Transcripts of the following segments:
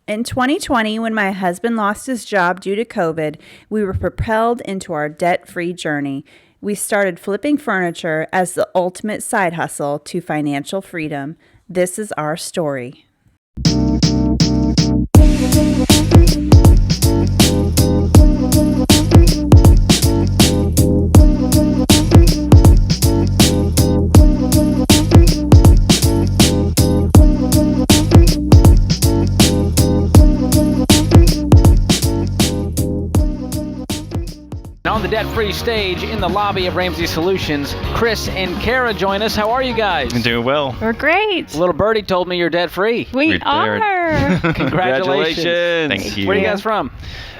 In 2020, when my husband lost his job due to COVID, we were propelled into our debt-free journey. We started flipping furniture as the ultimate side hustle to financial freedom. This is our story. On the debt-free stage in the lobby of Ramsey Solutions, Chris and Kara join us. How are you guys? I'm doing well. We're great. Little birdie told me you're debt-free. We are. Congratulations. Thank you. Where are you guys from?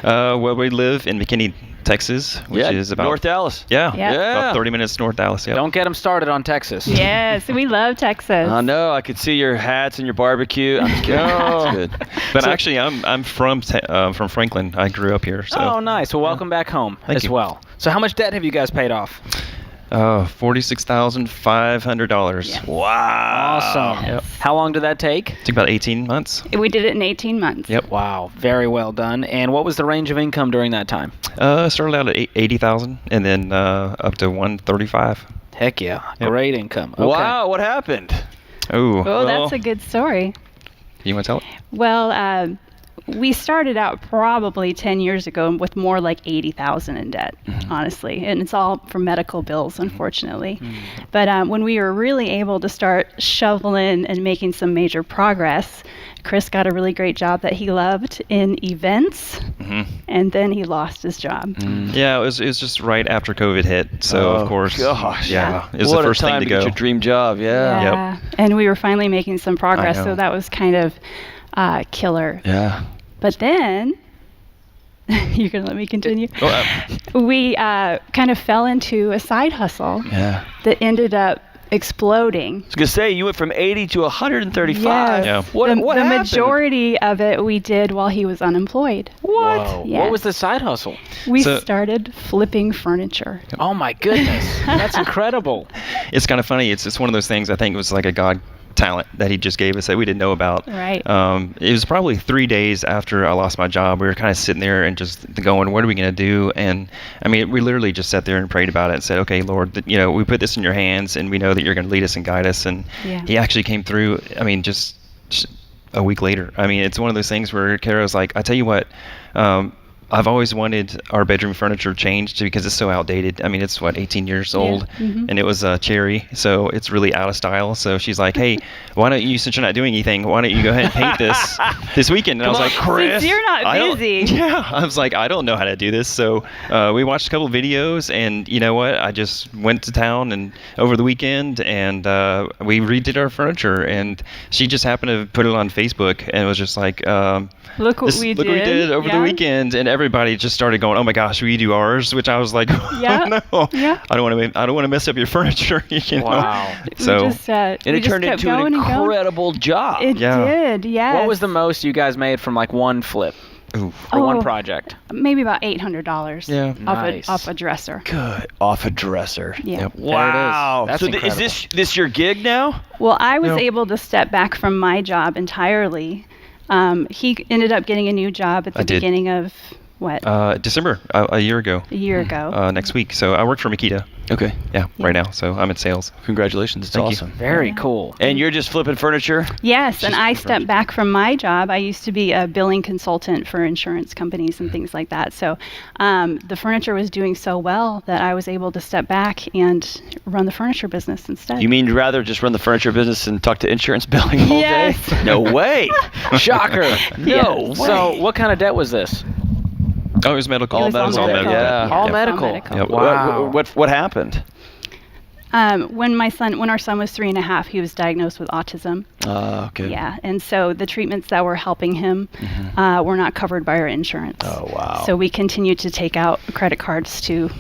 Well, we live in McKinney, Texas, which is about North Dallas. Yeah. about 30 minutes north Dallas. Yep. Don't get them started on Texas. Yes, we love Texas. I know. I could see your hats and your barbecue. I'm just kidding. That's good. But actually, I'm from Franklin. I grew up here. So. Oh, nice. Well, welcome back home as well. So how much debt have you guys paid off? $46,500. Yeah. Wow. Awesome. Yep. How long did that take? Took about 18 months. We did it in 18 months. Yep. Wow. Very well done. And what was the range of income during that time? Started out at 80,000 and then up to 135. Heck yeah. Yep. Great income. Okay. Wow. What happened? Oh. Oh, that's a good story. You want to tell it? Well, we started out probably 10 years ago with more like 80,000 in debt, honestly. And it's all for medical bills, unfortunately. But when we were really able to start shoveling and making some major progress, Chris got a really great job that he loved in events, and then he lost his job. Yeah, it was just right after COVID hit. So, of course. Gosh. Yeah. It was What the first a time thing to get go. your dream job. Yeah. Yeah. And we were finally making some progress, I know. so that was kind of killer. Yeah. But then, you're going to let me continue? Oh, We kind of fell into a side hustle Yeah. that ended up exploding. I was going to say, you went from 80 to 135. Yes. Yeah. What the happened? majority of it we did while he was unemployed. Whoa. Yeah. What was the side hustle? We So- started flipping furniture. Oh, my goodness. That's incredible. It's kind of funny. It's one of those things. I think it was like a God talent that he just gave us that we didn't know about. Right. It was probably 3 days after I lost my job. We were kind of sitting there and just going, what are we going to do? And I mean, we literally just sat there and prayed about it and said, okay, Lord, we put this in your hands and we know that you're going to lead us and guide us. And Yeah. he actually came through. I mean, just a week later. I mean, it's one of those things where Kara's like, I tell you what, I've always wanted our bedroom furniture changed because it's so outdated. I mean, it's 18 years old, and it was cherry, so it's really out of style. So she's like, "Hey, why don't you, since you're not doing anything, why don't you go ahead and paint this weekend?" And I was like, "Chris, Since you're not I don't-" busy. Yeah, I was like, "I don't know how to do this." So we watched a couple of videos, and you know what? I just went to town and over the weekend, and we redid our furniture. And she just happened to put it on Facebook, and it was just like. Look what we Look what we did over the weekend, and everybody just started going, "Oh my gosh, will you do ours?" Which I was like, Yeah. "Oh, no, Yeah. I don't want to mess up your furniture." You know? Wow. So And it turned into an incredible job. It Yeah. did, yes. What was the most you guys made from like one flip Ooh. or one Oh. project? Maybe about $800 Yeah. Nice. off a dresser. Good. Off a dresser. Yeah. Yep. Wow. That's so incredible. is this your gig now? Well, I was No. able to step back from my job entirely. He ended up getting a new job at the I did. beginning of, what, December, a year ago, a year ago. next week. So I work for Makita. Okay. Yeah, right now. So I'm in sales. Congratulations. It's Thank you. awesome. Very Yeah. cool. And you're just flipping furniture? Yes, and She's I different. stepped back from my job. I used to be a billing consultant for insurance companies and things like that. So the furniture was doing so well that I was able to step back and run the furniture business instead. You mean you'd rather just run the furniture business and talk to insurance billing all Yes. day? No way. Shocker. No way. So what kind of debt was this? Oh, it was medical. It was all medical. medical. Yeah. All Yep. medical. Yep. Wow. What happened? When our son was 3.5, he was diagnosed with autism. Okay. Yeah, and so the treatments that were helping him were not covered by our insurance. Oh, wow. So we continued to take out credit cards to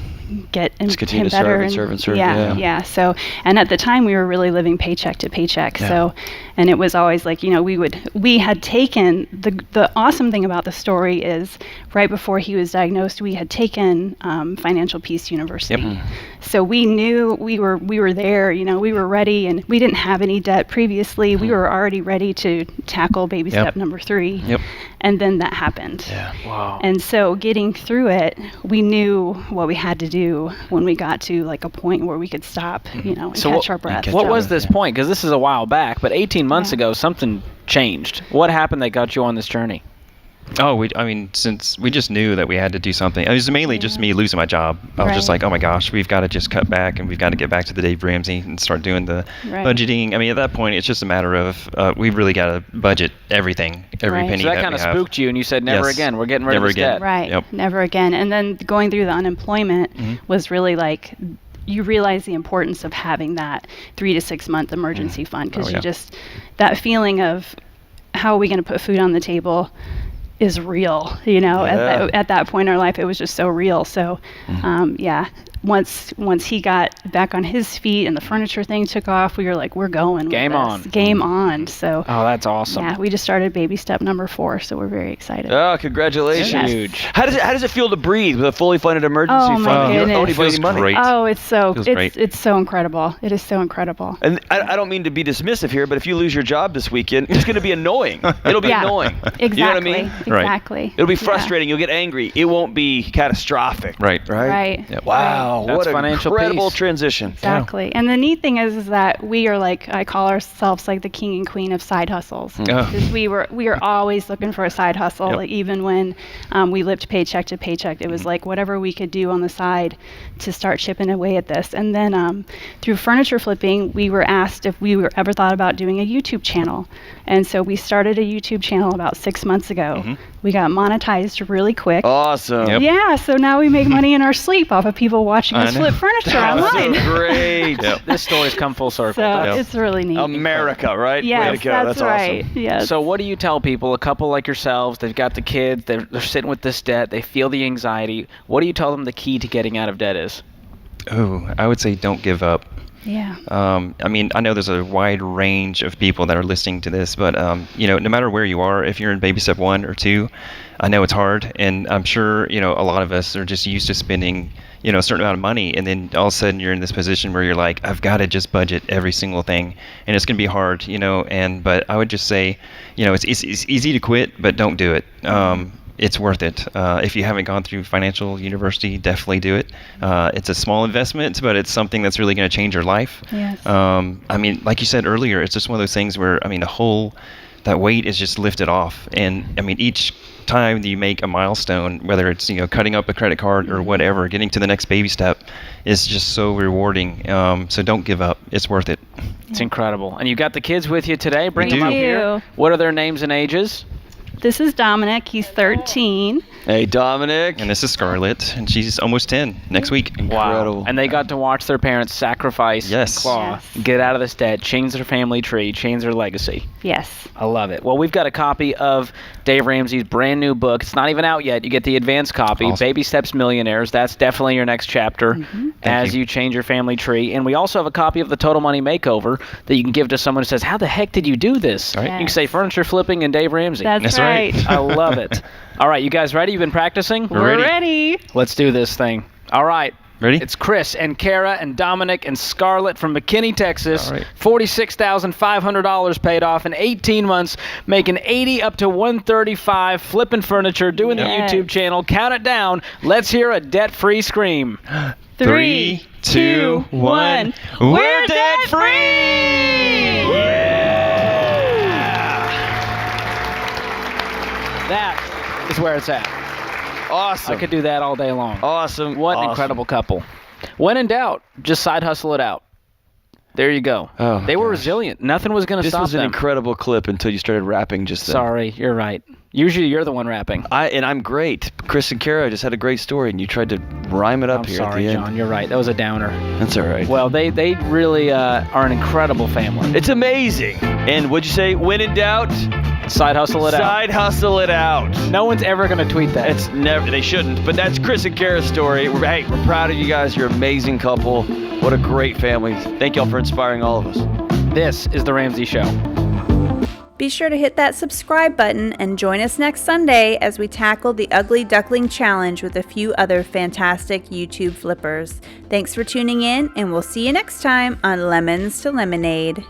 get him Just continue to better. serve and serve. Yeah. So, and at the time we were really living paycheck to paycheck. Yeah. So, and it was always like, we had taken the awesome thing about the story is right before he was diagnosed, we had taken Financial Peace University. Yep. So we knew we were there, we were ready, and we didn't have any debt previously. We were already ready to tackle baby step number 3. Yep. And then that happened. Yeah. Wow. And so getting through it, we knew what we had to do when we got to like a point where we could stop, and So catch our breath. What So- was this point? Because this is a while back, but 18 months ago, something changed. What happened that got you on this journey? Oh, since we just knew that we had to do something. It was mainly just me losing my job. I was just Right. like, oh my gosh, we've got to just cut back and we've got to get back to the Dave Ramsey and start doing the Right. budgeting. I mean, at that point, it's just a matter of we've really got to budget everything, every Right. penny So that that kind we of have. spooked you, and you said, never Yes. again. We're getting rid Never of this again. debt. Right. Yep. Never again. And then going through the unemployment was really like, you realize the importance of having that 3 to 6 month emergency fund, because Oh, yeah. that feeling of how are we going to put food on the table is real, Yeah. at that point in our life. It was just so real. So, once he got back on his feet and the furniture thing took off, we were like, we're going. Game with on. this. Game on. So, Oh, that's awesome. yeah, we just started baby step number 4. So we're very excited. Oh, congratulations! Yes. Huge. How does it feel to breathe with a fully funded emergency Oh, fund? my You don't owe goodness. anybody Feels money. great. Oh, it's Feels great. it's so incredible. It is so incredible. And I don't mean to be dismissive here, but if you lose your job this weekend, it's going to be annoying. It'll be Yeah. annoying. Exactly. You know what I mean? Right. Exactly. It'll be Yeah. frustrating. You'll get angry. It won't be catastrophic. Right. Right. Yep. Wow, That's what an financial incredible peace. transition. Exactly. And the neat thing is that we are like, I call ourselves like the king and queen of side hustles. Oh. 'Cause we were always looking for a side hustle. Yep. Like even when we lived paycheck to paycheck, it was like whatever we could do on the side to start chipping away at this. And then through furniture flipping, we were asked if we were ever thought about doing a YouTube channel. And so we started a YouTube channel about 6 months ago. We got monetized really quick. Awesome. Yep. Yeah, so now we make money in our sleep off of people watching I us know. flip furniture That's online. so great. This story's come full circle. So it's really neat. America, right? Yes, Way to go. that's right. Awesome. Yes. So what do you tell people, a couple like yourselves, they've got the kids, they're sitting with this debt, they feel the anxiety. What do you tell them the key to getting out of debt is? Oh, I would say don't give up. Yeah. I mean, I know there's a wide range of people that are listening to this, but no matter where you are, if you're in baby step 1 or 2, I know it's hard, and I'm sure a lot of us are just used to spending a certain amount of money, and then all of a sudden you're in this position where you're like, I've got to just budget every single thing, and it's gonna be hard, but I would just say, it's easy to quit, but don't do it. It's worth it. If you haven't gone through financial university, definitely do it. It's a small investment, but it's something that's really going to change your life. Yes. I mean, like you said earlier, it's just one of those things where, that weight is just lifted off. And I mean, each time that you make a milestone, whether it's, cutting up a credit card or whatever, getting to the next baby step is just so rewarding. So don't give up. It's worth it. It's incredible. And you got the kids with you today. Bring We them up do. here. What are their names and ages? This is Dominic. He's 13. Hey, Dominic. And this is Scarlett, and she's almost 10 next week. Incredible. And they got to watch their parents sacrifice, Yes. claw, Yes. get out of this debt, change their family tree, change their legacy. Yes. I love it. Well, we've got a copy of Dave Ramsey's brand new book. It's not even out yet. You get the advanced copy, Awesome. Baby Steps Millionaires. That's definitely your next chapter as you. you change your family tree. And we also have a copy of the Total Money Makeover that you can give to someone who says, how the heck did you do this? All right. You can say furniture flipping and Dave Ramsey. That's right. I love it. All right, you guys ready? You've been practicing? We're ready. ready. Let's do this thing. All right. Ready? It's Chris and Kara and Dominic and Scarlett from McKinney, Texas. All right. $46,500 paid off in 18 months, making 80 up to 135, flipping furniture, doing Yes. the YouTube channel. Count it down. Let's hear a debt-free scream. 3, 2, 1. We're debt free! That is where it's at. Awesome. I could do that all day long. Awesome. What an Awesome. incredible couple. When in doubt, just side hustle it out. There you go. Oh, my they were gosh. resilient. Nothing was going to This stop was an them. incredible clip until you started rapping just then. Sorry, you're right. Usually you're the one rapping. I'm great. Chris and Kara just had a great story, and you tried to rhyme it up I'm here sorry, at the end. John. You're right. That was a downer. That's all right. Well, they really are an incredible family. It's amazing. And what'd you say? When in doubt, Side hustle it out. Side hustle it out. No one's ever going to tweet that. It's never. They shouldn't. But that's Chris and Kara's story. We're proud of you guys. You're an amazing couple. What a great family. Thank y'all for inspiring all of us. This is The Ramsey Show. Be sure to hit that subscribe button and join us next Sunday as we tackle the Ugly Duckling Challenge with a few other fantastic YouTube flippers. Thanks for tuning in, and we'll see you next time on Lemons to Lemonade.